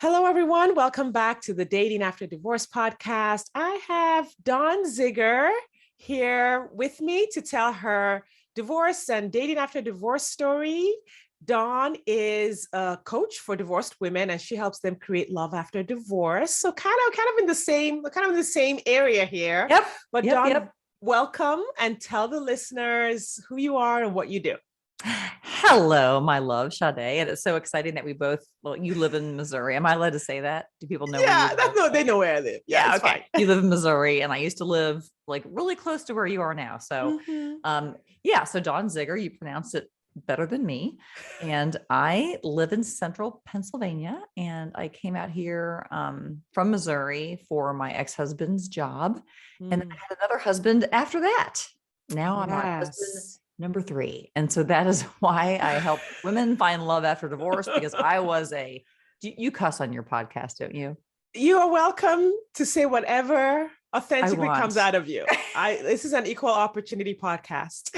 Hello, everyone. Welcome back to the Dating After Divorce podcast. I have Dawn Ziegerer here with me to tell her divorce and dating after divorce story. Dawn is a coach for divorced women, and she helps them create love after divorce. So kind of in the same area here. Yep. But Dawn, welcome, and tell the listeners who you are and what you do. Hello, my love, Sade. And it's so exciting that you live in Missouri. Am I allowed to say that? Do people know? Yeah, they know where I live. Yeah, okay. Fine. You live in Missouri, and I used to live like really close to where you are now. So, so Dawn Ziegerer, you pronounce it better than me. And I live in central Pennsylvania, and I came out here from Missouri for my ex-husband's job. And then I had another husband after that. Now I'm on husband number 3. And so that is why I help women find love after divorce, because I was you cuss on your podcast, don't you? You are welcome to say whatever authentically comes out of you. This is an equal opportunity podcast.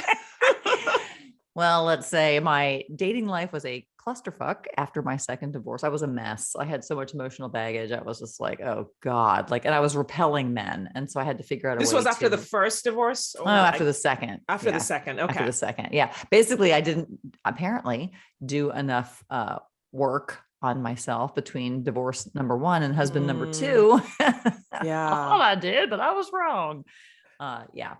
Well, let's say my dating life was a clusterfuck after my second divorce. I was a mess. I had so much emotional baggage. I was just like, oh God, and I was repelling men. And so I had to figure out a way. This was after the first divorce? After the second. After the second. Okay. After the second. Yeah. Basically, I didn't apparently do enough work on myself between divorce number 1 and husband number 2. Yeah. I thought I did, but I was wrong. Yeah.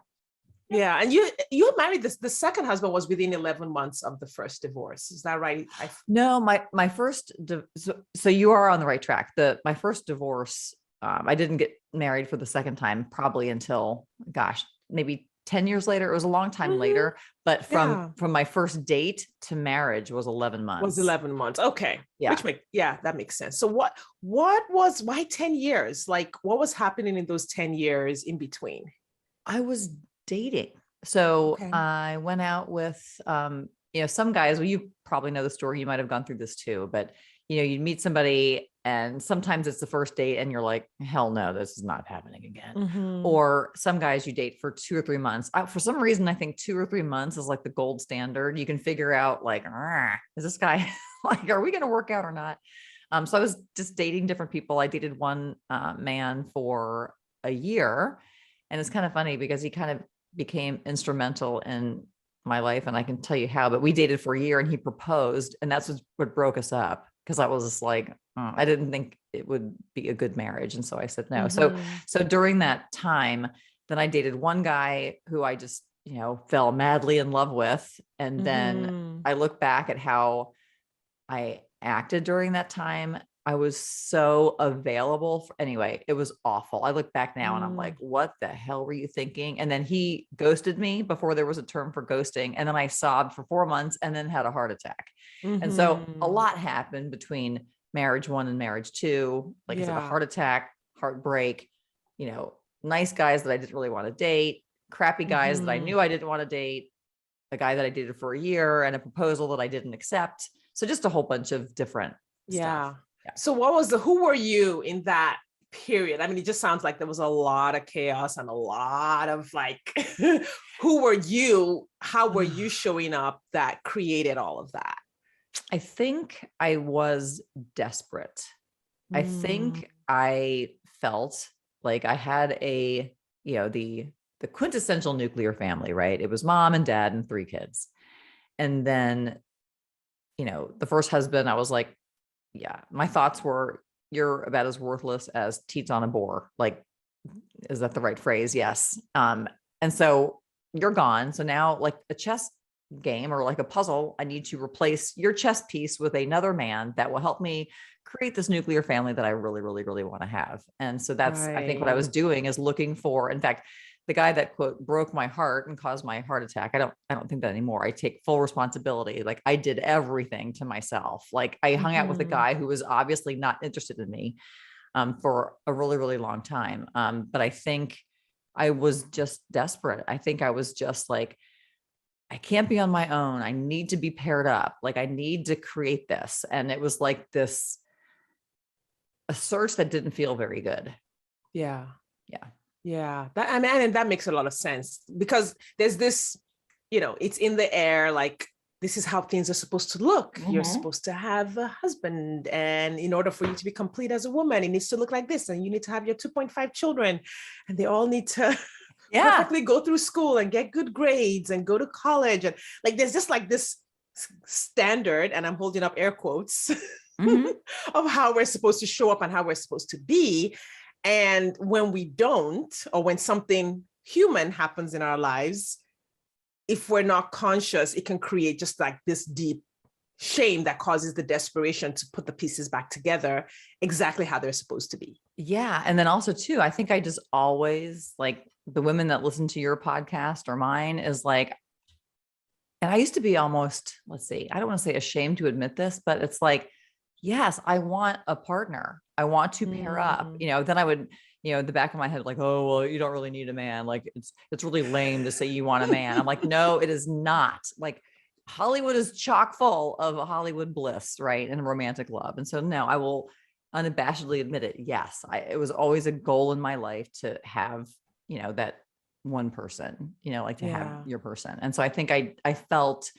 And you married the second husband was within 11 months of the first divorce. Is that right? No, my first, so you are on the right track. My first divorce, I didn't get married for the second time, probably until, maybe 10 years later. It was a long time later, but from my first date to marriage was 11 months. Was 11 months. Okay. Yeah. That makes sense. So why 10 years? Like, what was happening in those 10 years in between? I was dating. So I went out with, some guys. Well, you probably know the story. You might've gone through this too, but you meet somebody and sometimes it's the first date and you're like, hell no, this is not happening again. Mm-hmm. Or some guys you date for 2 or 3 months. For some reason, I think 2 or 3 months is like the gold standard. You can figure out is this guy are we going to work out or not? So I was just dating different people. I dated one man for a year, and it's kind of funny because he kind of became instrumental in my life, and I can tell you how, but we dated for a year and he proposed, and that's what broke us up. Cause I was just like, I didn't think it would be a good marriage. And so I said no. Mm-hmm. So during that time, then I dated one guy who I just, fell madly in love with. And then I look back at how I acted during that time. I was so available. Anyway, it was awful. I look back now and I'm like, what the hell were you thinking? And then he ghosted me before there was a term for ghosting. And then I sobbed for 4 months and then had a heart attack. Mm-hmm. And so a lot happened between marriage 1 and marriage 2. Like I said, a heart attack, heartbreak, nice guys that I didn't really want to date, crappy guys that I knew I didn't want to date, a guy that I dated for a year, and a proposal that I didn't accept. So just a whole bunch of different stuff. So who were you in that period? I mean, it just sounds like there was a lot of chaos and a lot of who were you? How were you showing up that created all of that? I think I was desperate. I think I felt like I had the quintessential nuclear family, right? It was mom and dad and 3 kids. And then, the first husband, I was like, my thoughts were, you're about as worthless as teats on a boar. Like, is that the right phrase? Yes. And so you're gone. So now, like a chess game or like a puzzle, I need to replace your chess piece with another man that will help me create this nuclear family that I really, really, really want to have. And so that's, I think what I was doing is looking for, in fact, the guy that quote broke my heart and caused my heart attack. I don't think that anymore. I take full responsibility. Like I did everything to myself. Like I hung out with a guy who was obviously not interested in me for a really, really long time. But I think I was just desperate. I think I was just like, I can't be on my own. I need to be paired up. Like I need to create this. And it was like a search that didn't feel very good. Yeah. And that makes a lot of sense because there's this, it's in the air, like this is how things are supposed to look. You're Mm-hmm. supposed to have a husband. And in order for you to be complete as a woman, it needs to look like this. And you need to have your 2.5 children. And they all need to Yeah. perfectly go through school and get good grades and go to college. And like, there's just like this standard, and I'm holding up air quotes, Mm-hmm. of how we're supposed to show up and how we're supposed to be. And when we don't, or when something human happens in our lives, if we're not conscious, it can create just like this deep shame that causes the desperation to put the pieces back together exactly how they're supposed to be. Yeah. And then also too, I think I just always, like, the women that listen to your podcast or mine is like, and I used to be almost, let's see, I don't want to say ashamed to admit this, but it's like, yes, I want a partner. I want to pair up, then I would, the back of my head, like, oh, well, you don't really need a man. Like, it's really lame to say you want a man. I'm like, no, it is not. Like, Hollywood is chock full of Hollywood bliss, right? And romantic love. And so no, I will unabashedly admit it. Yes, it was always a goal in my life to have, that one person, like to have your person. And so I think I felt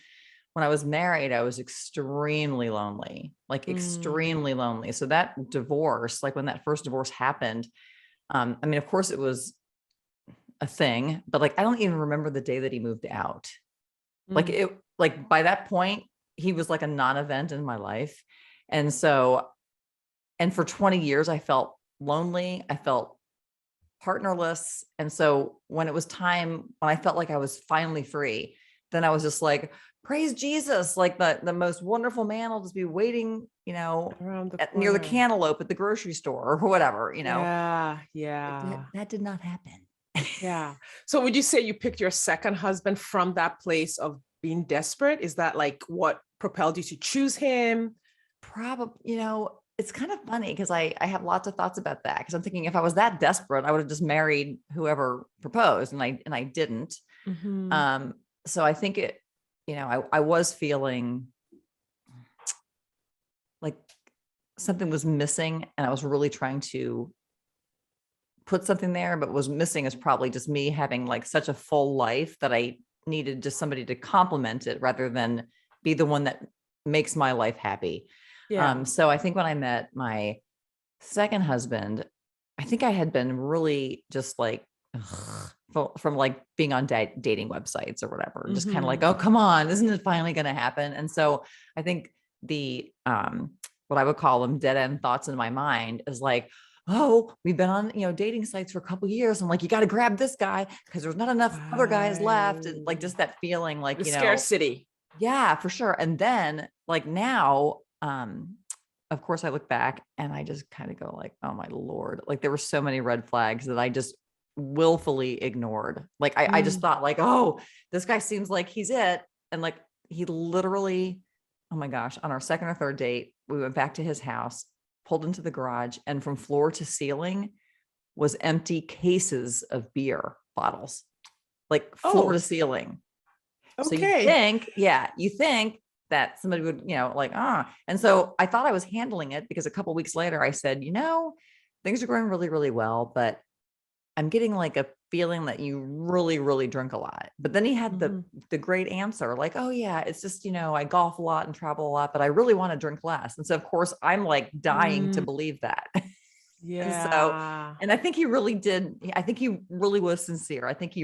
when I was married, I was extremely lonely, like extremely lonely. So that divorce, like when that first divorce happened, I mean, of course it was a thing, but like, I don't even remember the day that he moved out. Like by that point, he was like a non-event in my life. And so, and for 20 years, I felt lonely. I felt partnerless. And so when it was time, when I felt like I was finally free, then I was just like, praise Jesus. Like the most wonderful man will just be waiting, near the cantaloupe at the grocery store or whatever, Yeah. That did not happen. Yeah. So would you say you picked your second husband from that place of being desperate? Is that like what propelled you to choose him? Probably, it's kind of funny because I have lots of thoughts about that, because I'm thinking if I was that desperate, I would have just married whoever proposed, and I didn't. Mm-hmm. So I think I was feeling like something was missing, and I was really trying to put something there, but what was missing is probably just me having like such a full life that I needed just somebody to complement it rather than be the one that makes my life happy. Yeah. So I think when I met my second husband, I think I had been really just like, from like being on dating websites or whatever, just kind of like, oh, come on, isn't it finally going to happen? And so I think the, what I would call them dead end thoughts in my mind is like, oh, we've been on, dating sites for a couple of years. I'm like, you got to grab this guy because there's not enough other guys left. And like, just that feeling like, scarcity. Yeah, for sure. And then like now, of course I look back and I just kind of go like, oh my Lord, like there were so many red flags that I just willfully ignored. Like I just thought like, oh, this guy seems like he's it. And like, he literally, oh my gosh, on our second or third date, we went back to his house, pulled into the garage, and from floor to ceiling was empty cases of beer bottles, like floor to ceiling. So you think that somebody would, and so I thought I was handling it because a couple of weeks later I said, things are going really, really well, but I'm getting like a feeling that you really, really drink a lot. But then he had the great answer, like, oh yeah, it's just, I golf a lot and travel a lot, but I really want to drink less. And so of course I'm like dying to believe that. Yeah. And I think he really did. I think he really was sincere. I think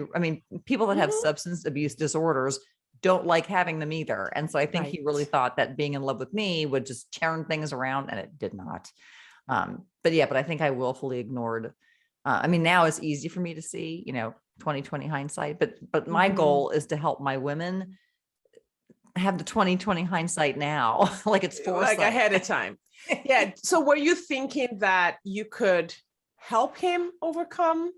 people that have substance abuse disorders don't like having them either. And so I think he really thought that being in love with me would just turn things around, and it did not. But I think I willfully ignored. Now it's easy for me to see, 2020 hindsight, but my goal is to help my women have the 2020 hindsight now, like it's foresight. Like ahead of time. Yeah. So were you thinking that you could help him overcome,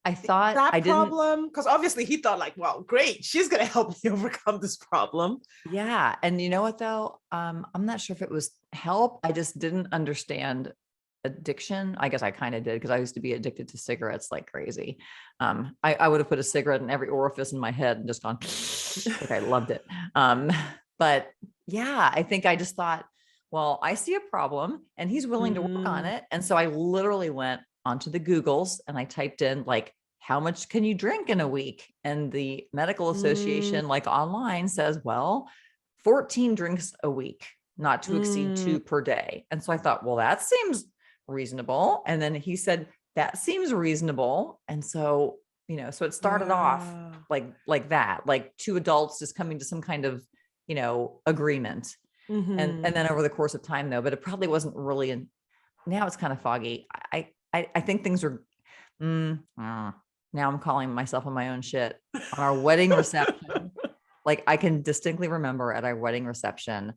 I thought that problem? Because obviously he thought like, well, great, she's going to help me overcome this problem. Yeah. And you know what though? I'm not sure if it was help. I just didn't understand addiction. I guess I kind of did, because I used to be addicted to cigarettes like crazy. I would have put a cigarette in every orifice in my head and just gone, like I loved it. But yeah, I think I just thought, well, I see a problem and he's willing to work on it. And so I literally went onto the Googles and I typed in like how much can you drink in a week? And the medical association, like online, says, well, 14 drinks a week, not to exceed 2 per day. And so I thought, well, that seems reasonable. And then he said, that seems reasonable. And so, so it started off like that, like 2 adults just coming to some kind of, agreement. And then over the course of time though, but it probably wasn't really now it's kind of foggy. I think things are, now I'm calling myself on my own shit. On our wedding reception, like I can distinctly remember at our wedding reception,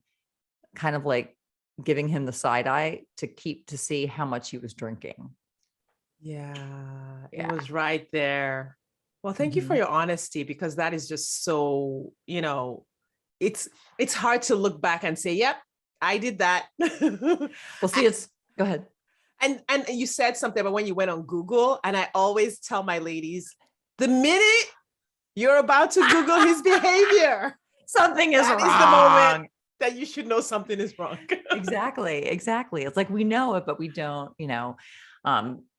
kind of like giving him the side eye to see how much he was drinking. Yeah, it was right there. Well, thank you for your honesty, because that is just so, it's hard to look back and say, yep, I did that. Well, see, go ahead. And you said something about when you went on Google, and I always tell my ladies, the minute you're about to Google his behavior, something is wrong. That is the moment that you should know something is wrong. Exactly. It's like, we know it, but we don't,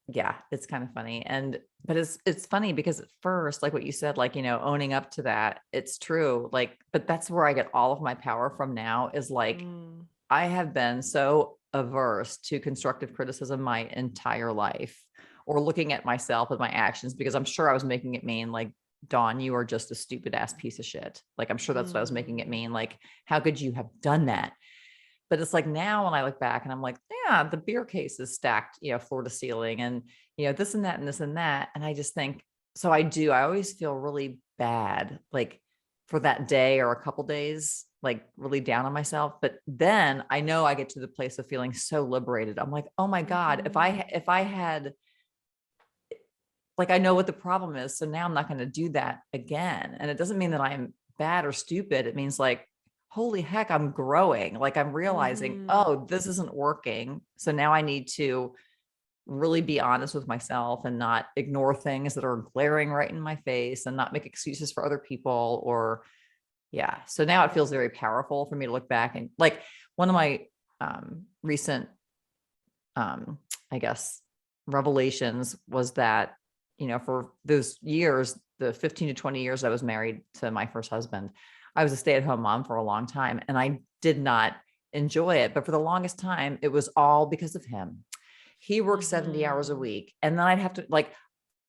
yeah, it's kind of funny. But it's funny because at first, like what you said, like, owning up to that, it's true. Like, but that's where I get all of my power from now, is like, I have been so averse to constructive criticism my entire life, or looking at myself and my actions, because I'm sure I was making it mean like, Dawn, you are just a stupid ass piece of shit. Like, I'm sure that's what I was making it mean. Like, how could you have done that? But it's like, now when I look back and I'm like, yeah, the beer case is stacked, floor to ceiling, and, this and that and this and that. And I just think, so I always feel really bad, like for that day or a couple days, like really down on myself. But then I know I get to the place of feeling so liberated. I'm like, oh my God, if I had, like, I know what the problem is. So now I'm not going to do that again. And it doesn't mean that I'm bad or stupid. It means like, holy heck, I'm growing. Like, I'm realizing, oh, this isn't working. So now I need to really be honest with myself and not ignore things that are glaring right in my face, and not make excuses for other people, or yeah. So now it feels very powerful for me to look back, and like one of my recent, I guess, revelations was that, for those years, the 15 to 20 years I was married to my first husband, I was a stay-at-home mom for a long time, and I did not enjoy it. But for the longest time, it was all because of him. He worked 70 hours a week. And then I'd have to, like,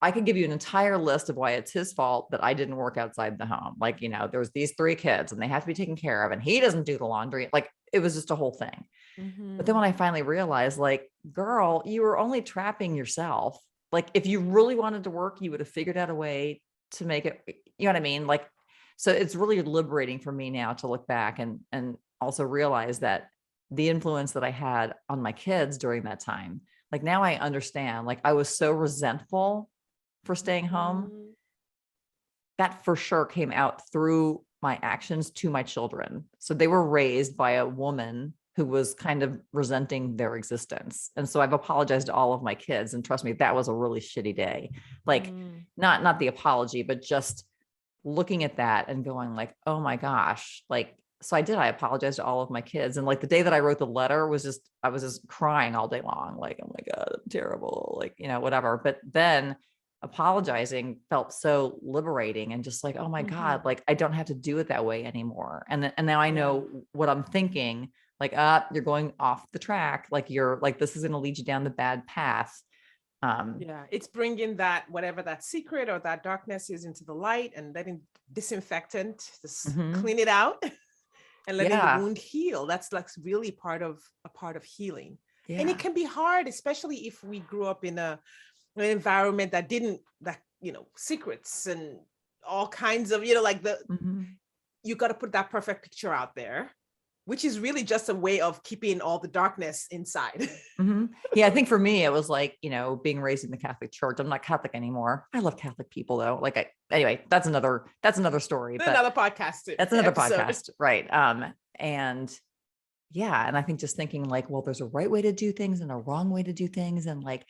I could give you an entire list of why it's his fault that I didn't work outside the home. Like, there's these 3 kids and they have to be taken care of, and he doesn't do the laundry. Like, it was just a whole thing. But then when I finally realized, like, girl, you were only trapping yourself. Like, if you really wanted to work, you would have figured out a way to make it, you know what I mean? Like, so it's really liberating for me now to look back and also realize that the influence that I had on my kids during that time, like, now I understand, like, I was so resentful for staying home. That for sure came out through my actions to my children. So they were raised by a woman who was kind of resenting their existence. And so I've apologized to all of my kids, and trust me, that was a really shitty day. Like, not the apology, but just looking at that and going like, oh my gosh, like, so I apologized to all of my kids. And like the day that I wrote the letter I was just crying all day long. Like, oh my God, I'm terrible. Like, whatever. But then apologizing felt so liberating, and just like, oh my God, like, I don't have to do it that way anymore. And now I know what I'm thinking, like, you're going off the track. Like, you're like, this is going to lead you down the bad path. It's bringing that, whatever that secret or that darkness is, into the light, and letting disinfectant just clean it out and letting the wound heal. That's like really a part of healing. And it can be hard, especially if we grew up in an environment that secrets and all kinds of, like you got to put that perfect picture out there, which is really just a way of keeping all the darkness inside. Yeah, I think for me, it was like, being raised in the Catholic Church. I'm not Catholic anymore. I love Catholic people though. Like, anyway, that's another story. Another podcast. That's another podcast. Right. And yeah. And I think just thinking like, well, there's a right way to do things and a wrong way to do things. And like,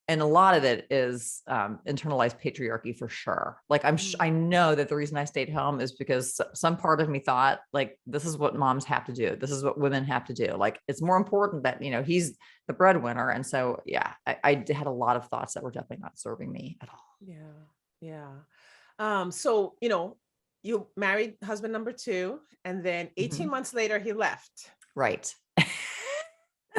and a lot of it is internalized patriarchy for sure. Like, I know that the reason I stayed home is because some part of me thought like, this is what moms have to do. This is what women have to do. Like, it's more important that, he's the breadwinner. And so, yeah, I had a lot of thoughts that were definitely not serving me at all. Yeah. Yeah. So, you married husband number two, and then 18 Mhm. months later, he left. Right.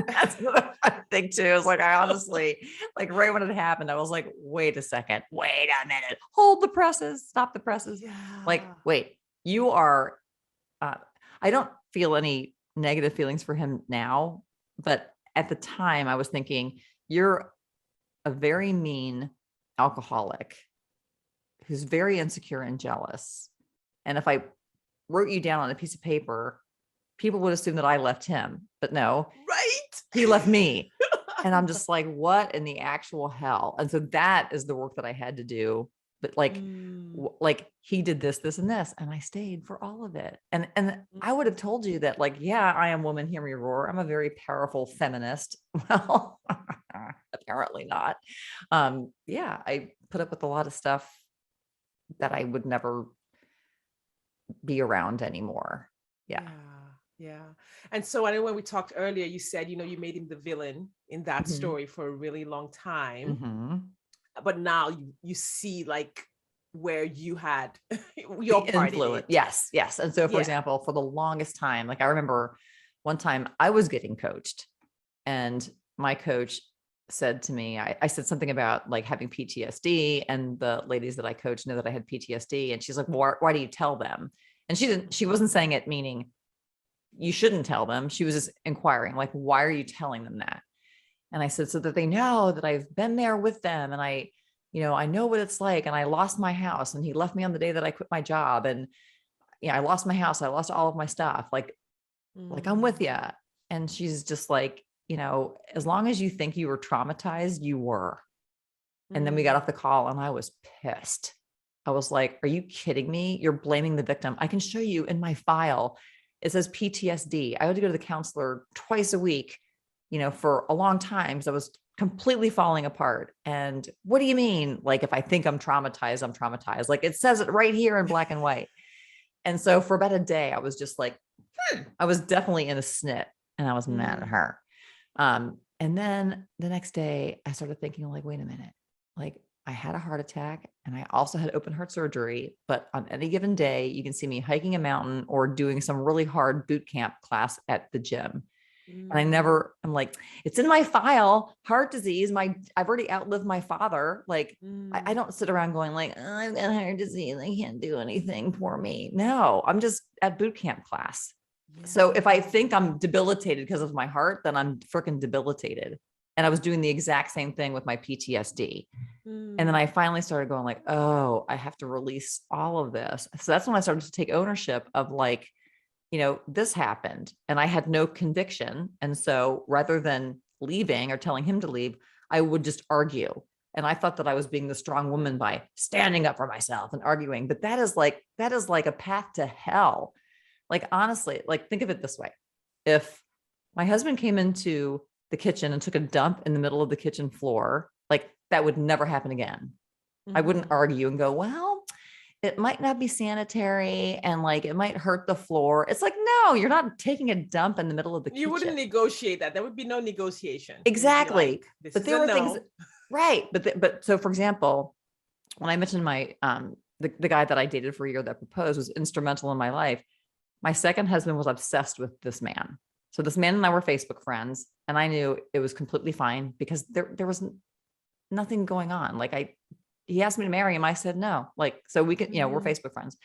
That's another fun thing too. Is like, I honestly, like right when it happened, I was like, wait a second, wait a minute, hold the presses, stop the presses. Like, Yeah. wait, you are, uh, I don't feel any negative feelings for him now, but at the time I was thinking, you're a very mean alcoholic who's very insecure and jealous. And if I wrote you down on a piece of paper, people would assume that I left him, but no, Right. he left me. And I'm just like, what in the actual hell? And so that is the work that I had to do. But like, Mm, like he did this, this, and this, and I stayed for all of it. And I would have told you that, like, yeah, I am woman, hear me roar. I'm a very powerful feminist. Well, apparently not. Yeah, I put up with a lot of stuff that I would never be around anymore. Yeah. yeah. Yeah. And so I know when we talked earlier, you said, you made him the villain in that Mhm. story for a really long time. Mhm. But now you see like where you had The your part in influence. it. Yes. Yes. And so, for Yeah. example, for the longest time, like I remember one time I was getting coached and my coach said to me, I said something about like having PTSD, and the ladies that I coach know that I had PTSD. And she's like, well, why do you tell them? And she wasn't saying it meaning you shouldn't tell them. She was just inquiring, like, why are you telling them that? And I said, so that they know that I've been there with them. And I know what it's like. And I lost my house and he left me on the day that I quit my job. And I lost my house. I lost all of my stuff. Like I'm with Mm, you. And she's just like, as long as you think you were traumatized, you were. And then we got mm, off the call and I was pissed. I was like, are you kidding me? You're blaming the victim. I can show you in my file. It says PTSD. I had to go to the counselor twice a week, for a long time because I was completely falling apart. And what do you mean? Like, if I think I'm traumatized, I'm traumatized. Like it says it right here in black and white. And so for about a day, I was just like, I was definitely in a snit and I was mad at mm, her. And then the next day I started thinking like, wait a minute, like I had a heart attack and I also had open heart surgery, but on any given day, you can see me hiking a mountain or doing some really hard boot camp class at the gym. And mm, I'm like, it's in my file, heart disease. I've already outlived my father. Like, I mm. don't sit around going like, oh, I've got heart disease. I can't do anything for me. No, I'm just at boot camp class. So if I Yeah. think I'm debilitated because of my heart, then I'm freaking debilitated. And I was doing the exact same thing with my PTSD. And then Mm, I finally started going like, oh, I have to release all of this. So that's when I started to take ownership of like, this happened and I had no conviction. And so rather than leaving or telling him to leave, I would just argue. And I thought that I was being the strong woman by standing up for myself and arguing. But that is like a path to hell. Like, honestly, like think of it this way. If my husband came into the kitchen and took a dump in the middle of the kitchen floor, like that would never happen again. I wouldn't mhm. argue and go, well, it might not be sanitary and like it might hurt the floor. It's like, no, you're not taking a dump in the middle of the You wouldn't kitchen. negotiate that. There would be no negotiation. You would be like, Exactly. this But is a there were things, no. right. But so for example, when I mentioned the guy that I dated for a year that proposed was instrumental in my life. My second husband was obsessed with this man. So this man and I were Facebook friends, and I knew it was completely fine because there was nothing going on. He asked me to marry him. I said no. Like, so we can, we're Mm, Facebook friends.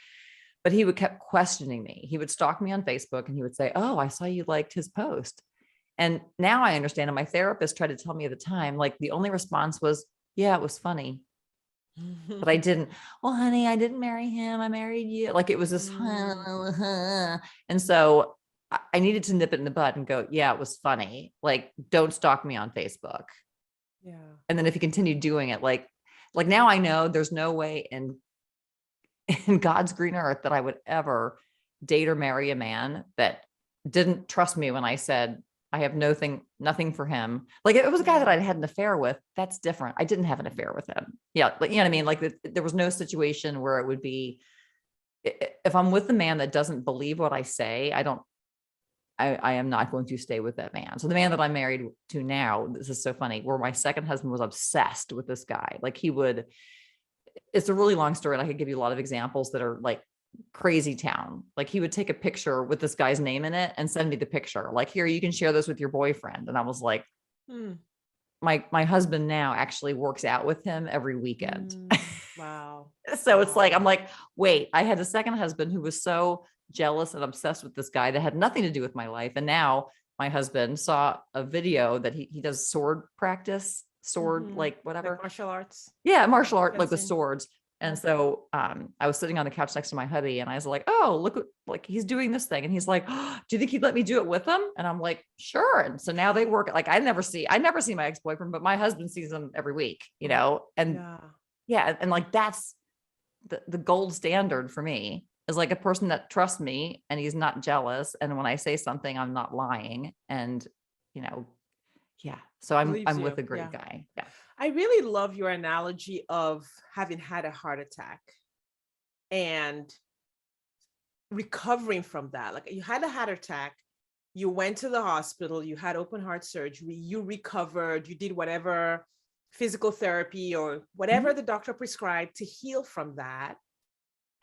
But he would kept questioning me. He would stalk me on Facebook and he would say, oh, I saw you liked his post. And now I understand. And my therapist tried to tell me at the time, like the only response was, yeah, it was funny. But I didn't, well, honey, I didn't marry him. I married you. Like it was this, mm, and so I needed to nip it in the bud and go, yeah, it was funny. Like, don't stalk me on Facebook. yeah. And then if you continue doing it, like now I know there's no way in God's green earth that I would ever date or marry a man that didn't trust me when I said I have nothing for him. Like if it was a guy that Yeah. I'd had an affair with, that's different. I didn't have an affair with him. Yeah, like you know what I mean. Yeah. Like there was no situation where it would be. If I'm with a man that doesn't believe what I say, I don't. I am not going to stay with that man. So the man that I'm married to now, this is so funny, where my second husband was obsessed with this guy. Like he would it's a really long story. And I could give you a lot of examples that are like crazy town. Like he would take a picture with this guy's name in it and send me the picture. Like, here, you can share this with your boyfriend. And I was like, my husband now actually works out with him every weekend. Wow. So wow. It's like, I'm like, wait, I had a second husband who was so jealous and obsessed with this guy that had nothing to do with my life. And now my husband saw a video that he does sword practice, like whatever. Like martial arts. Yeah. Martial art, like with Fencing. swords. And so I was sitting on the couch next to my hubby and I was like, oh, look, like he's doing this thing. And he's like, oh, do you think he'd let me do it with him? And I'm like, sure. And so now they work, like I never see my ex-boyfriend, but my husband sees him every week, you know? And yeah. And like, that's the gold standard for me, is like a person that trusts me and he's not jealous. And when I say something, I'm not lying. And, you know, yeah. So I'm with a great guy. Yeah. I really love your analogy of having had a heart attack and recovering from that. Like you had a heart attack, you went to the hospital, you had open heart surgery, you recovered, you did whatever physical therapy or whatever the doctor prescribed to heal from that.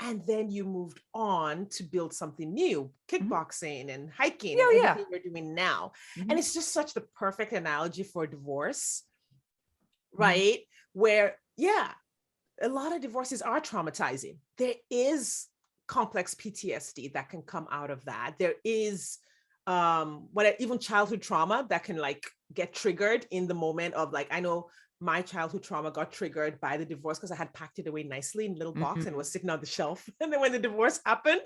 And then you moved on to build something new, kickboxing and hiking, and everything you're doing now. And it's just such the perfect analogy for divorce, right? Where, a lot of divorces are traumatizing. There is complex PTSD that can come out of that. There is even childhood trauma that can like get triggered in the moment of like, I know my childhood trauma got triggered by the divorce because I had packed it away nicely in a little box and was sitting on the shelf. And then when the divorce happened,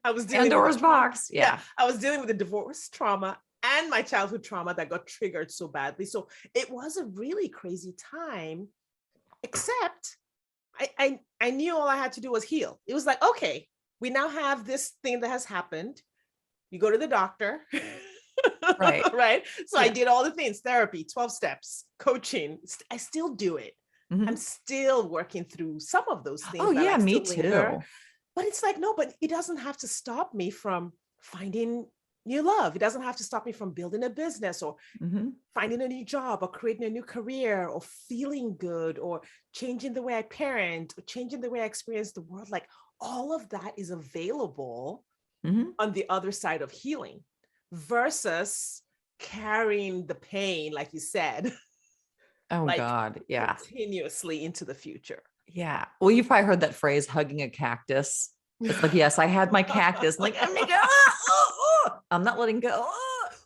I was dealing Pandora's box. Yeah. I was dealing with the divorce trauma and my childhood trauma that got triggered so badly. So it was a really crazy time, except I knew all I had to do was heal. It was like, okay, we now have this thing that has happened. You go to the doctor. Right. So I did all the things, therapy, 12 steps, coaching. I still do it. I'm still working through some of those things. Oh yeah, me too. But it's like, no, but it doesn't have to stop me from finding new love. It doesn't have to stop me from building a business or finding a new job or creating a new career or feeling good or changing the way I parent or changing the way I experience the world. Like all of that is available on the other side of healing versus carrying the pain, like you said. Oh like God. Yeah. Continuously into the future. Yeah. Well, you've probably heard that phrase, hugging a cactus. It's like, yes, I had my cactus. Like, I'm not letting go.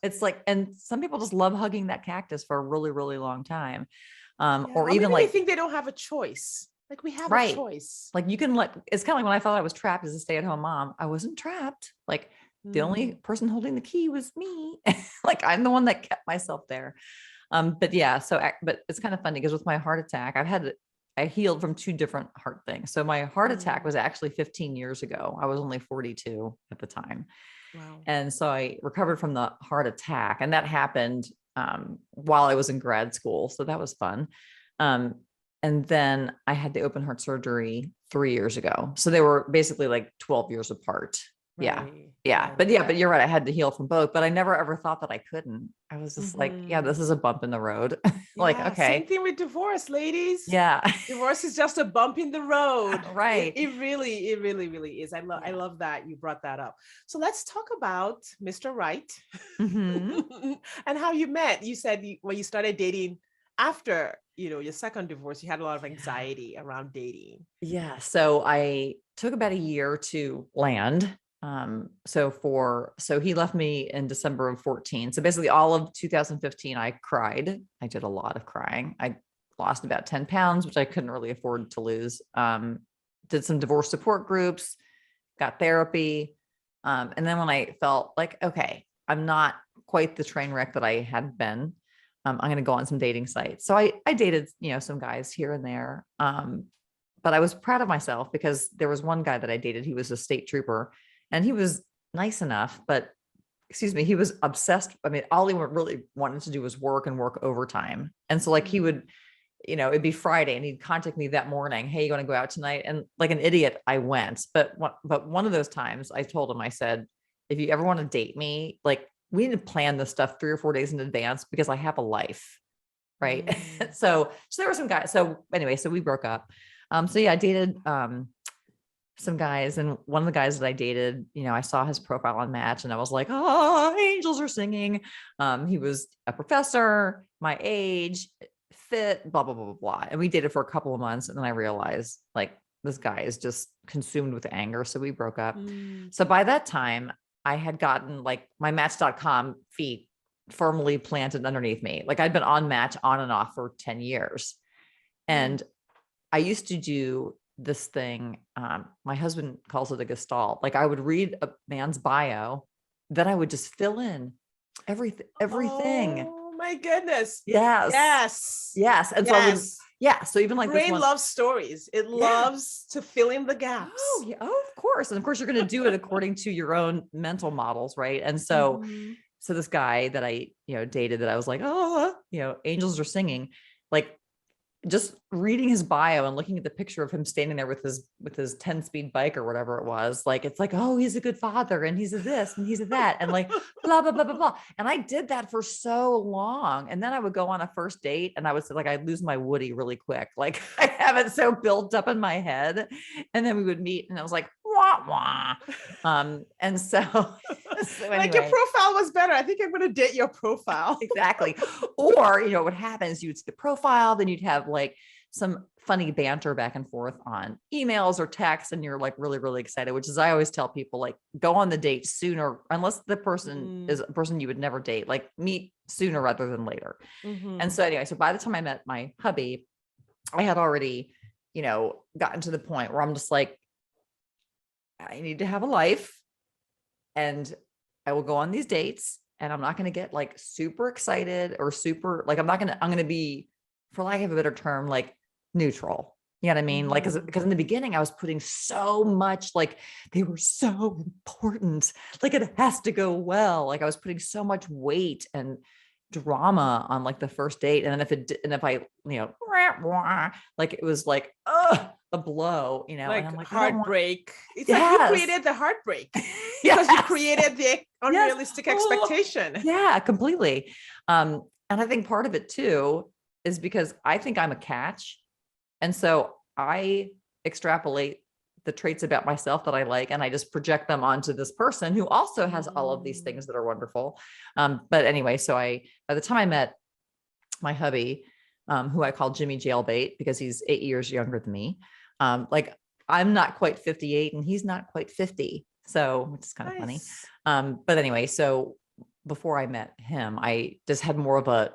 It's like, and some people just love hugging that cactus for a really, really long time. Or even like, they think they don't have a choice. Like we have a choice. Like you can it's kind of like when I thought I was trapped as a stay-at-home mom, I wasn't trapped. Like the only person holding the key was me. Like I'm the one that kept myself there. But yeah, but it's kind of funny because with my heart attack, I healed from two different heart things. So my heart attack was actually 15 years ago. I was only 42 at the time. Wow. And so I recovered from the heart attack, and that happened while I was in grad school. So that was fun. And then I had the open heart surgery 3 years ago. So they were basically like 12 years apart. Right. Yeah. But you're right. I had to heal from both, but I never ever thought that I couldn't. I was just like, yeah, this is a bump in the road. Like, okay. Same thing with divorce, ladies. Yeah. Divorce is just a bump in the road. Right. It really is. I love that you brought that up. So let's talk about Mr. Right and how you met. You said when you started dating after, your second divorce, you had a lot of anxiety around dating. Yeah. So I took about a year to land. So he left me in December of 14. So basically all of 2015, I cried. I did a lot of crying. I lost about 10 pounds, which I couldn't really afford to lose. Did some divorce support groups, got therapy. And then when I felt like, okay, I'm not quite the train wreck that I had been, I'm going to go on some dating sites. So I dated, some guys here and there. But I was proud of myself because there was one guy that I dated. He was a state trooper. And he was nice enough, but he was obsessed. I mean, all he really wanted to do was work and work overtime. And so like he would, it'd be Friday and he'd contact me that morning. Hey, you want to go out tonight? And like an idiot, I went. But one of those times I told him, I said, if you ever want to date me, like we need to plan this stuff 3 or 4 days in advance because I have a life. Right. So there were some guys. So anyway, so we broke up. So yeah, I dated some guys, and one of the guys that I dated, I saw his profile on Match and I was like, oh, angels are singing. He was a professor, my age, fit, blah, blah, blah, blah, blah. And we dated for a couple of months. And then I realized like this guy is just consumed with anger. So we broke up. So by that time I had gotten like my Match.com feet firmly planted underneath me. Like I'd been on Match on and off for 10 years. And I used to do this thing. My husband calls it a gestalt. Like I would read a man's bio, then I would just fill in everything. Oh my goodness. Yes. And so so even like brain this one loves stories. It loves to fill in the gaps. Oh, yeah. Oh, of course. And of course you're going to do it according to your own mental models. Right. And so, so this guy that I, dated that I was like, oh, angels are singing, like just reading his bio and looking at the picture of him standing there with his 10-speed bike or whatever it was, like, it's like, oh, he's a good father and he's a this and he's a that. And like, blah, blah, blah, blah, blah. And I did that for so long. And then I would go on a first date and I was like, I'd lose my Woody really quick. Like I have it so built up in my head. And then we would meet and I was like, wah, wah. And so, anyway. Like your profile was better. I think I'm going to date your profile. Exactly. Or, what happens, you'd see the profile, then you'd have like some funny banter back and forth on emails or texts. And you're like really, really excited, which is, I always tell people, like, go on the date sooner, unless the person is a person you would never date, like meet sooner rather than later. And so anyway, so by the time I met my hubby, I had already, gotten to the point where I'm just like, I need to have a life and I will go on these dates and I'm not going to get like super excited or super, like, I'm going to be, for lack of a better term, like neutral. You know what I mean? Like, because in the beginning I was putting so much, like they were so important, like it has to go well. Like I was putting so much weight and drama on like the first date. And then if I, like it was like, a blow, like, and I'm like, heartbreak. It's like you created the heartbreak because you created the unrealistic expectation. Yeah, completely. And I think part of it too is because I think I'm a catch. And so I extrapolate the traits about myself that I like, and I just project them onto this person who also has all of these things that are wonderful. But anyway, so by the time I met my hubby, who I call Jimmy Jailbait because he's 8 years younger than me. Like I'm not quite 58 and he's not quite 50. So, which is kind of funny. But anyway, so before I met him, I just had more of a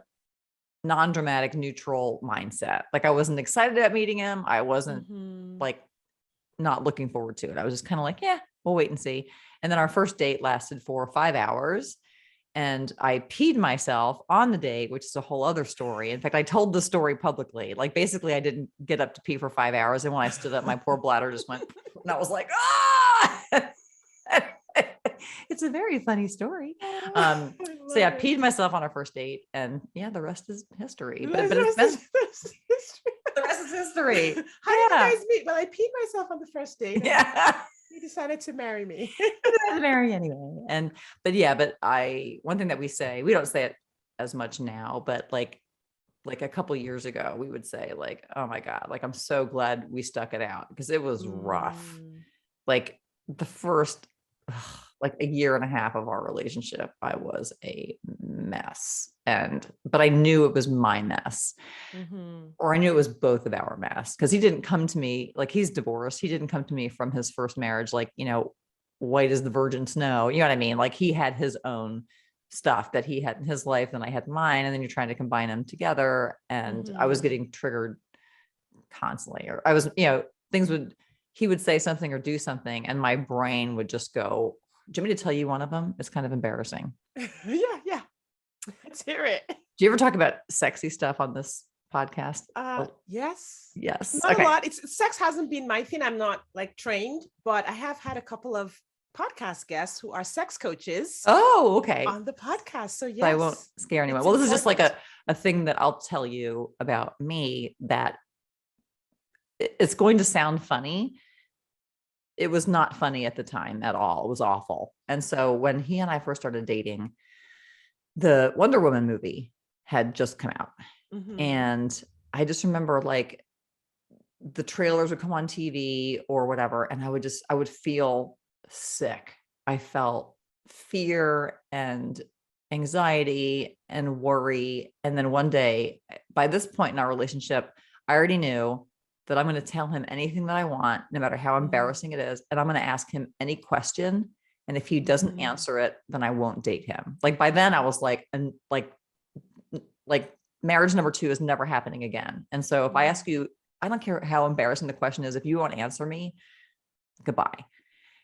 non-dramatic, neutral mindset. Like I wasn't excited about meeting him. I wasn't like not looking forward to it. I was just kind of like, yeah, we'll wait and see. And then our first date lasted 4 or 5 hours. And I peed myself on the date, which is a whole other story. In fact, I told the story publicly. Like basically I didn't get up to pee for 5 hours. And when I stood up, my poor bladder just went, and I was like, ah, it's a very funny story. So yeah, I peed myself on our first date and yeah, the rest is history, but it's been, the rest is history. How did you guys meet? Well, I peed myself on the first date. Yeah. He decided to marry me. Marry anyway. But one thing that we say, we don't say it as much now, but like a couple of years ago, we would say like, oh my God, like, I'm so glad we stuck it out because it was rough. Like the first, like a year and a half of our relationship, I was a mess. But I knew it was my mess, or I knew it was both of our mess. Cause he didn't come to me, like he's divorced. He didn't come to me from his first marriage, like, white as the virgin snow. You know what I mean? Like he had his own stuff that he had in his life and I had mine. And then you're trying to combine them together. And I was getting triggered constantly, or I was, he would say something or do something and my brain would just go, do you want me to tell you one of them? It's kind of embarrassing. Yeah. Let's hear it. Do you ever talk about sexy stuff on this podcast? Yes. Not a lot. Sex hasn't been my thing. I'm not like trained, but I have had a couple of podcast guests who are sex coaches. Oh, okay. On the podcast. So yes. So I won't scare anyone. Well, this is just like a thing that I'll tell you about me that it's going to sound funny. It was not funny at the time at all. It was awful. And so when he and I first started dating, the Wonder Woman movie had just come out. And I just remember like the trailers would come on TV or whatever. And I would feel sick. I felt fear and anxiety and worry. And then one day, by this point in our relationship, I already knew that I'm going to tell him anything that I want, no matter how embarrassing it is. And I'm going to ask him any question. And if he doesn't answer it, then I won't date him. Like by then I was like, and like marriage number 2 is never happening again. And so if I ask you, I don't care how embarrassing the question is, if you won't answer me, goodbye.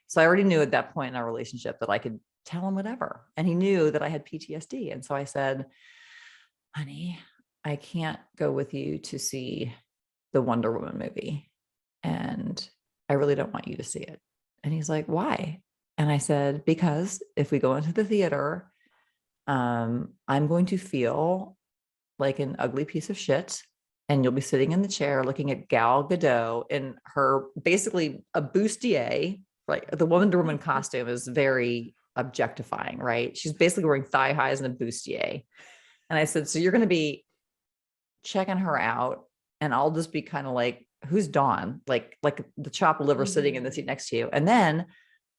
So I already knew at that point in our relationship that I could tell him whatever. And he knew that I had PTSD. And so I said, honey, I can't go with you to see the Wonder Woman movie. And I really don't want you to see it. And he's like, why? And I said, because if we go into the theater, I'm going to feel like an ugly piece of shit. And you'll be sitting in the chair looking at Gal Gadot in her basically a bustier, right? The Wonder Woman costume is very objectifying, right? She's basically wearing thigh highs and a bustier. And I said, so you're going to be checking her out. And I'll just be kind of like, who's Dawn? Like the chopped liver sitting in the seat next to you. And then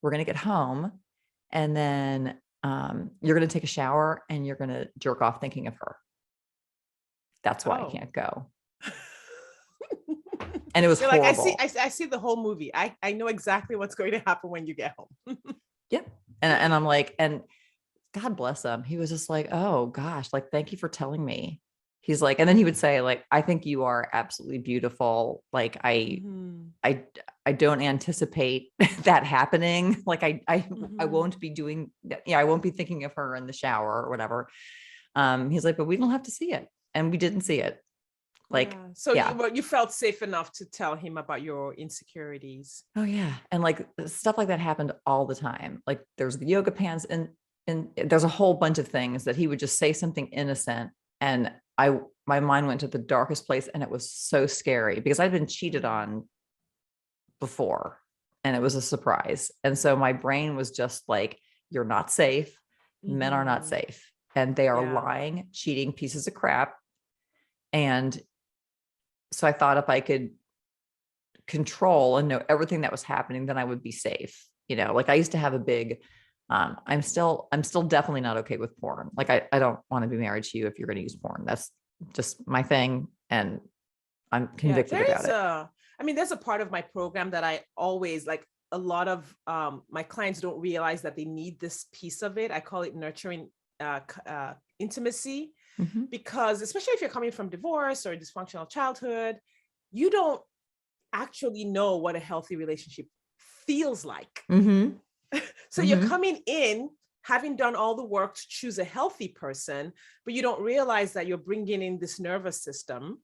we're going to get home. And then you're going to take a shower and you're going to jerk off thinking of her. That's why I can't go. And it was horrible. Like, I see the whole movie. I know exactly what's going to happen when you get home. Yep. And I'm like, and God bless him. He was just like, oh gosh, like, thank you for telling me. He's like, and then he would say like, I think you are absolutely beautiful. Like I don't anticipate that happening. Like I won't be doing that. Yeah. I won't be thinking of her in the shower or whatever. He's like, but we don't have to see it. And we didn't see it. Like, so you felt safe enough to tell him about your insecurities. Oh yeah. And like stuff like that happened all the time. Like there's the yoga pants and there's a whole bunch of things that he would just say something innocent. And my mind went to the darkest place, and it was so scary because I'd been cheated on before and it was a surprise. And so my brain was just like, you're not safe. Men are not safe. And they are lying, cheating pieces of crap. And so I thought if I could control and know everything that was happening, then I would be safe. You know, like I used to have a big, I'm still definitely not okay with porn. Like I don't want to be married to you if you're going to use porn. That's just my thing. And I'm convicted about it. I mean, there's a part of my program that I always like. A lot of my clients don't realize that they need this piece of it. I call it nurturing intimacy. Because especially if you're coming from divorce or a dysfunctional childhood, you don't actually know what a healthy relationship feels like. So you're coming in having done all the work to choose a healthy person, but you don't realize that you're bringing in this nervous system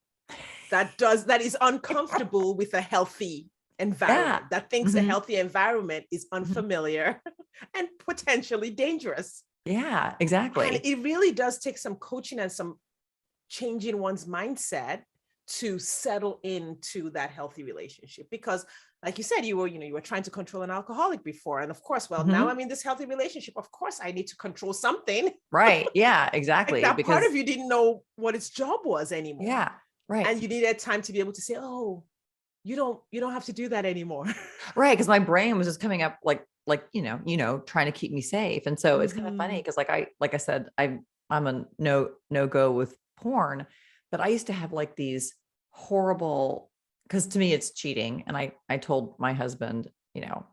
that is uncomfortable with a healthy environment, that thinks a healthy environment is unfamiliar and potentially dangerous. Yeah, exactly. And it really does take some coaching and some changing one's mindset to settle into that healthy relationship. Because like you said, you were trying to control an alcoholic before. And of course, now I'm in this healthy relationship. Of course, I need to control something. Right. Yeah, exactly. Like that part of you didn't know what its job was anymore. Yeah. Right. And you needed time to be able to say, oh, you don't have to do that anymore. Right. Because my brain was just coming up like, trying to keep me safe. And so it's kind of funny because like I said, I'm a no go with porn, but I used to have like these horrible, because to me it's cheating. And I told my husband, well,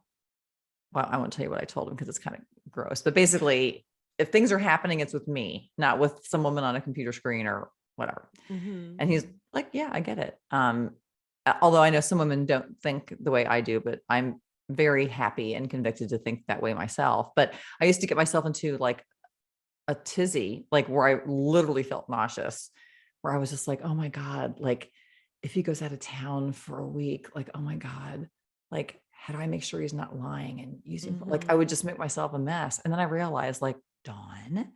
I won't tell you what I told him because it's kind of gross, but basically if things are happening, it's with me, not with some woman on a computer screen or whatever. And he's like, yeah, I get it. Although I know some women don't think the way I do, but I'm very happy and convicted to think that way myself. But I used to get myself into like a tizzy, like where I literally felt nauseous, where I was just like, oh my God, like if he goes out of town for a week, like, oh my God, like, how do I make sure he's not lying and using, like, I would just make myself a mess. And then I realized like, Dawn,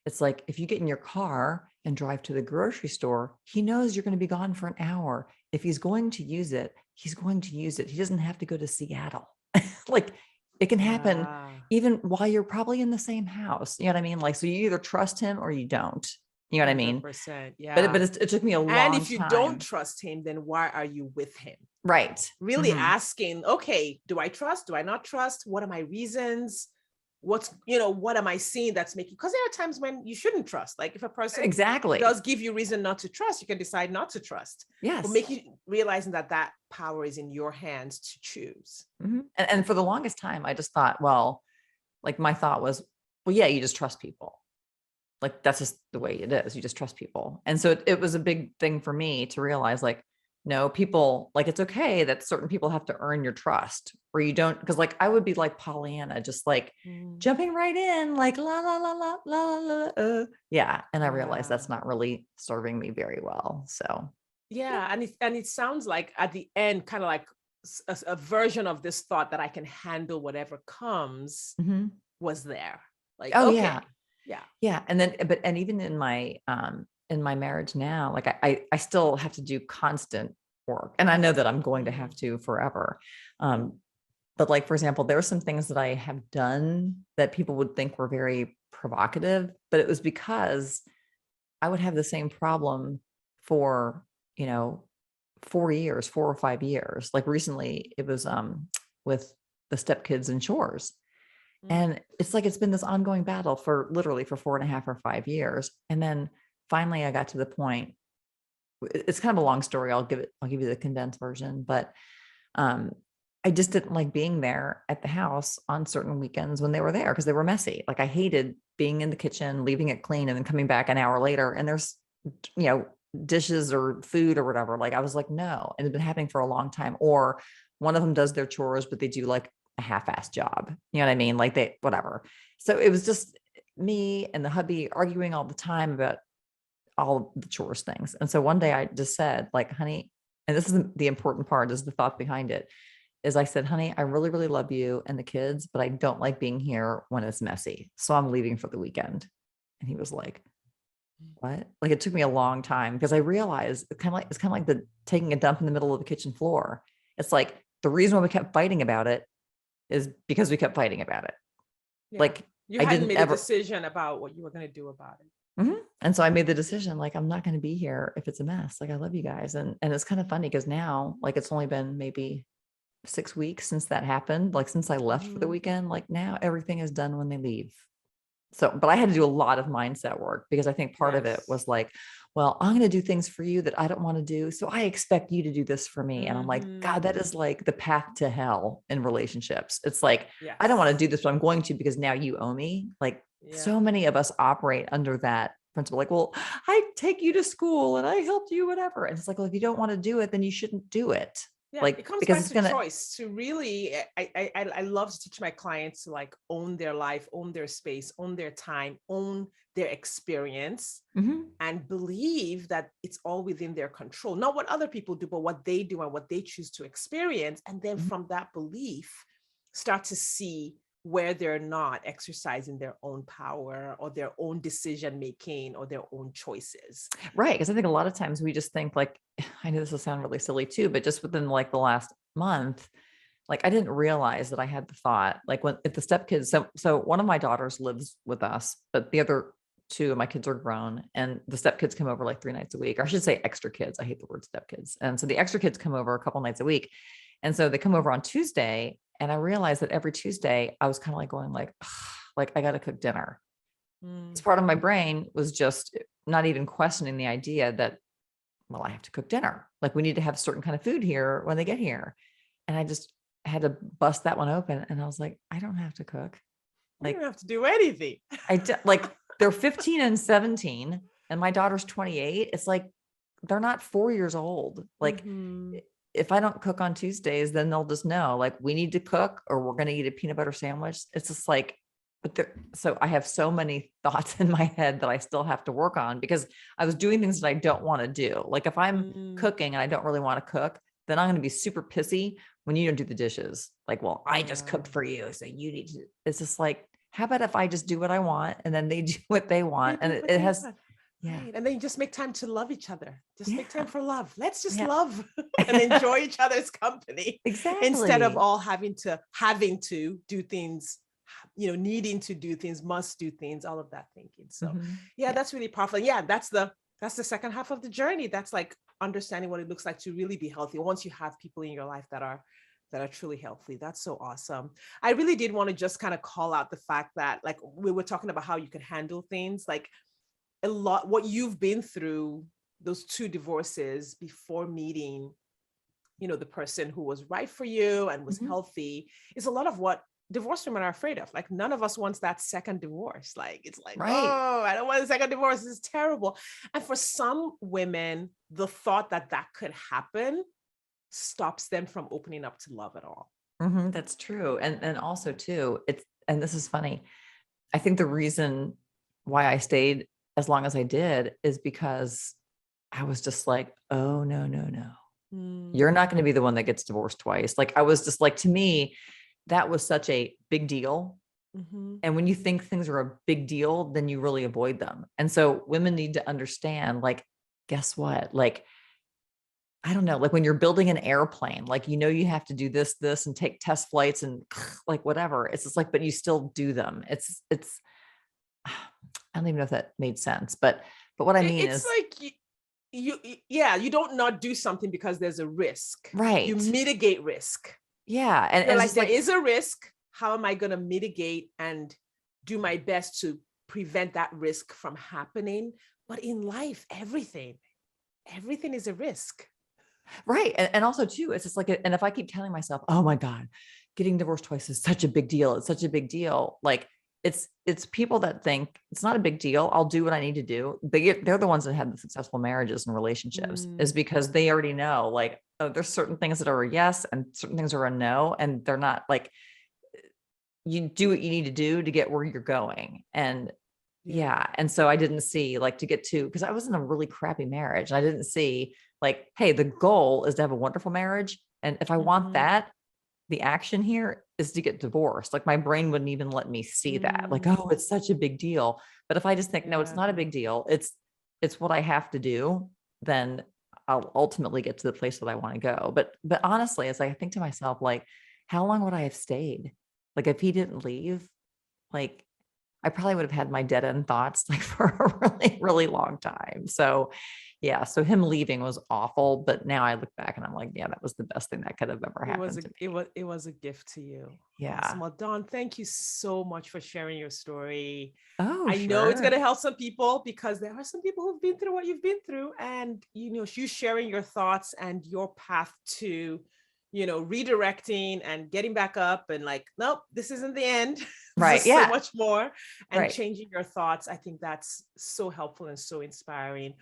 it's like, if you get in your car and drive to the grocery store, he knows you're going to be gone for an hour. If he's going to use it, he's going to use it. He doesn't have to go to Seattle. Like it can happen even while you're probably in the same house. You know what I mean? Like, so you either trust him or you don't. You know what I mean? 100%. But Yeah. it took me a And long if you don't time. trust him, then why are you with him? Right. Really asking, okay, do I trust? Do I not trust? What are my reasons? What am I seeing that's making, because there are times when you shouldn't trust. Like if a person Exactly does give you reason not to trust, you can decide not to trust. Yes. But make you realizing that power is in your hands to choose. And for the longest time, I just thought, well, like my thought was, well, yeah, you just trust people. Like that's just the way it is. You just trust people. And so it was a big thing for me to realize, like, no, people, like, it's okay that certain people have to earn your trust, or you don't, because like I would be like Pollyanna, just like jumping right in, like la la la la la la. Yeah. And I realized that's not really serving me very well. So yeah, and it sounds like at the end, kind of like a version of this thought that I can handle whatever comes was there. Like, oh okay. Yeah. And then, and even in my marriage now, like I still have to do constant work, and I know that I'm going to have to forever. But like, for example, there were some things that I have done that people would think were very provocative, but it was because I would have the same problem for, 4 or 5 years. Like recently it was, with the stepkids and chores. And it's like, it's been this ongoing battle for literally for 4.5 or 5 years. And then finally I got to the point, it's kind of a long story. I'll give you the condensed version, but I just didn't like being there at the house on certain weekends when they were there, because they were messy. Like I hated being in the kitchen, leaving it clean, and then coming back an hour later and there's, dishes or food or whatever. Like I was like, no. And it's been happening for a long time. Or one of them does their chores, but they do like a half-assed job. You know what I mean? Like they, whatever. So it was just me and the hubby arguing all the time about all the chores things. And so one day I just said, like, honey, and this is the important part, is the thought behind it, is I said, honey, I really, really love you and the kids, but I don't like being here when it's messy. So I'm leaving for the weekend. And he was like, what? Like it took me a long time, because I realized it's kind of like the taking a dump in the middle of the kitchen floor. It's like the reason why we kept fighting about it is because we kept fighting about it. Yeah. Like you hadn't made a decision about what you were going to do about it. And so I made the decision, like, I'm not going to be here if it's a mess. Like, I love you guys. And it's kind of funny because now, like, it's only been maybe 6 weeks since that happened. Like since I left for the weekend, like now everything is done when they leave. So, but I had to do a lot of mindset work, because I think part of it was like, well, I'm going to do things for you that I don't want to do, so I expect you to do this for me. And I'm like, God, that is like the path to hell in relationships. It's like, I don't want to do this, but I'm going to, because now you owe me. Like so many of us operate under that principle. Like, well, I take you to school and I helped you, whatever. And it's like, well, if you don't want to do it, then you shouldn't do it. Yeah, like, it comes back to choice. To really, I love to teach my clients to like own their life, own their space, own their time, own their experience, and believe that it's all within their control. Not what other people do, but what they do and what they choose to experience. And then from that belief, start to see where they're not exercising their own power or their own decision making or their own choices. Right. Because I think a lot of times we just think, like, I know this will sound really silly too, but just within like the last month, like I didn't realize that I had the thought, like if the stepkids, so one of my daughters lives with us, but the other two of my kids are grown, and the stepkids come over like 3 nights a week, or I should say extra kids. I hate the word stepkids. And so the extra kids come over a couple nights a week. And so they come over on Tuesday, and I realized that every Tuesday I was kind of like going like I got to cook dinner. It's part of my brain was just not even questioning the idea that, well, I have to cook dinner. Like we need to have a certain kind of food here when they get here. And I just had to bust that one open. And I was like, I don't have to cook. Like, you don't have to do anything. Like they're 15 and 17 and my daughter's 28. It's like, they're not 4 years old. Like if I don't cook on Tuesdays, then they'll just know, like, we need to cook or we're going to eat a peanut butter sandwich. It's just like, so I have so many thoughts in my head that I still have to work on, because I was doing things that I don't want to do. Like if I'm cooking and I don't really want to cook, then I'm going to be super pissy when you don't do the dishes. Like, well, I just cooked for you, so you need to. It's just like, how about if I just do what I want and then they do what they want? And it has, right. And then you just make time to love each other. Just make time for love. Let's just love and enjoy each other's company. Exactly. Instead of all having to do things needing to do things, must do things, all of that thinking. So Yeah. that's really powerful. Yeah, that's the second half of the journey. That's like understanding what it looks like to really be healthy once you have people in your life that are truly healthy. That's so awesome. I really did want to just kind of call out the fact that, like, we were talking about how you can handle things, like a lot, what you've been through, those 2 divorces before meeting, the person who was right for you and was healthy, is a lot of what divorced women are afraid of. Like, none of us wants that second divorce. Like, it's like, Right. oh, I don't want a second divorce. This is terrible. And for some women, the thought that could happen stops them from opening up to love at all. That's true. And also too, and this is funny. I think the reason why I stayed as long as I did is because I was just like, oh, no. You're not going to be the one that gets divorced twice. Like, I was just like, to me, that was such a big deal. And when you think things are a big deal, then you really avoid them. And so women need to understand, like, guess what? Like, I don't know, like when you're building an airplane, like, you have to do this, and take test flights and like whatever. It's just like, but you still do them. It's, I don't even know if that made sense, but what I mean it's is like you don't not do something because there's a risk. right. You mitigate risk. Yeah. And like, it's there is a risk. How am I going to mitigate and do my best to prevent that risk from happening? But in life, everything is a risk. Right. And also too, it's just like, and if I keep telling myself, oh my God, getting divorced twice is such a big deal. It's such a big deal. Like, it's people that think it's not a big deal. I'll do what I need to do. They're the ones that had the successful marriages and relationships, is because they already know, like, oh, there's certain things that are a yes and certain things are a no. And they're not like, you do what you need to do to get where you're going. And yeah. And so I didn't see, like, to get to, because I was in a really crappy marriage, and I didn't see, like, hey, the goal is to have a wonderful marriage. And if I want that, the action here is to get divorced. Like, my brain wouldn't even let me see that. Like, oh, it's such a big deal. But if I just think, no, it's not a big deal. It's what I have to do, then I'll ultimately get to the place that I want to go. But honestly, as I think to myself, like, how long would I have stayed? Like, if he didn't leave, like, I probably would have had my dead end thoughts, like, for a really, really long time. So yeah. So him leaving was awful, but now I look back and I'm like, yeah, that was the best thing that could have ever happened to me. It was a gift to you. Yeah. Awesome. Well, Dawn, thank you so much for sharing your story. Oh, I know it's going to help some people, because there are some people who've been through what you've been through, and, you sharing your thoughts and your path to, redirecting and getting back up and, like, nope, this isn't the end. Right. So much more, and changing your thoughts. I think that's so helpful and so inspiring.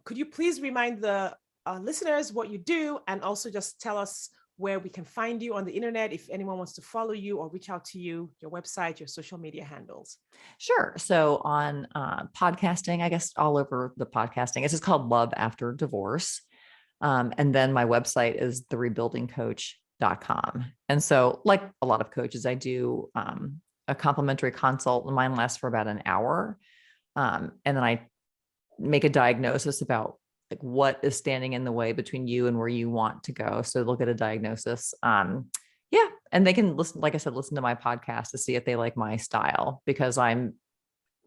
Could you please remind the listeners what you do, and also just tell us where we can find you on the internet if anyone wants to follow you or reach out to you, your website, your social media handles? Sure. So on podcasting, I guess all over the podcasting, it's just called Love After Divorce. And then my website is therebuildingcoach.com. And so, like a lot of coaches, I do a complimentary consult, and mine lasts for about an hour. And then I make a diagnosis about, like, what is standing in the way between you and where you want to go. So they'll get a diagnosis. Yeah. And they can listen, like I said, listen to my podcast to see if they like my style, because I'm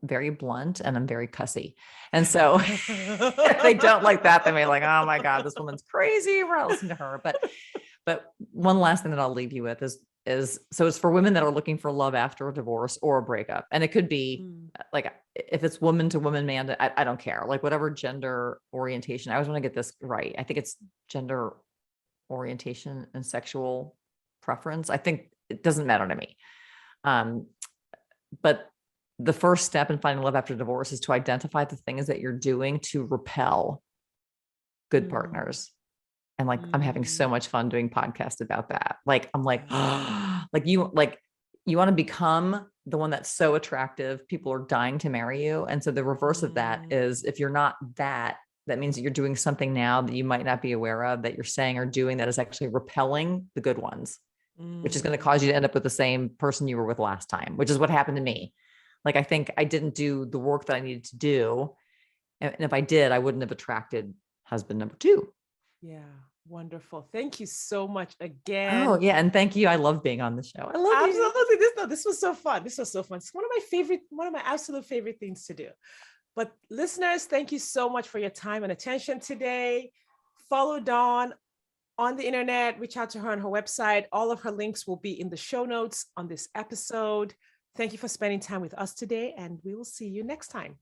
very blunt and I'm very cussy. And so if they don't like that, they may be like, oh my God, this woman's crazy. We're not listening to her. But one last thing that I'll leave you with is so it's for women that are looking for love after a divorce or a breakup. And it could be like, if it's woman to woman, man to, I don't care, like, whatever gender orientation. I always want to get this right. I think it's gender orientation and sexual preference. I think it doesn't matter to me. But the first step in finding love after divorce is to identify the things that you're doing to repel good partners. And, like, I'm having so much fun doing podcasts about that. Like, I'm like, you want to become the one that's so attractive, people are dying to marry you. And so the reverse of that is, if you're not that means that you're doing something now that you might not be aware of, that you're saying or doing, that is actually repelling the good ones, which is going to cause you to end up with the same person you were with last time, which is what happened to me. Like, I think I didn't do the work that I needed to do. And if I did, I wouldn't have attracted husband number 2. Yeah. Wonderful. Thank you so much again. Oh yeah. And thank you. I love being on the show. I love you. Absolutely. This was so fun. This was so fun. It's one of my absolute favorite things to do. But listeners, thank you so much for your time and attention today. Follow Dawn on the internet, reach out to her on her website. All of her links will be in the show notes on this episode. Thank you for spending time with us today, and we will see you next time.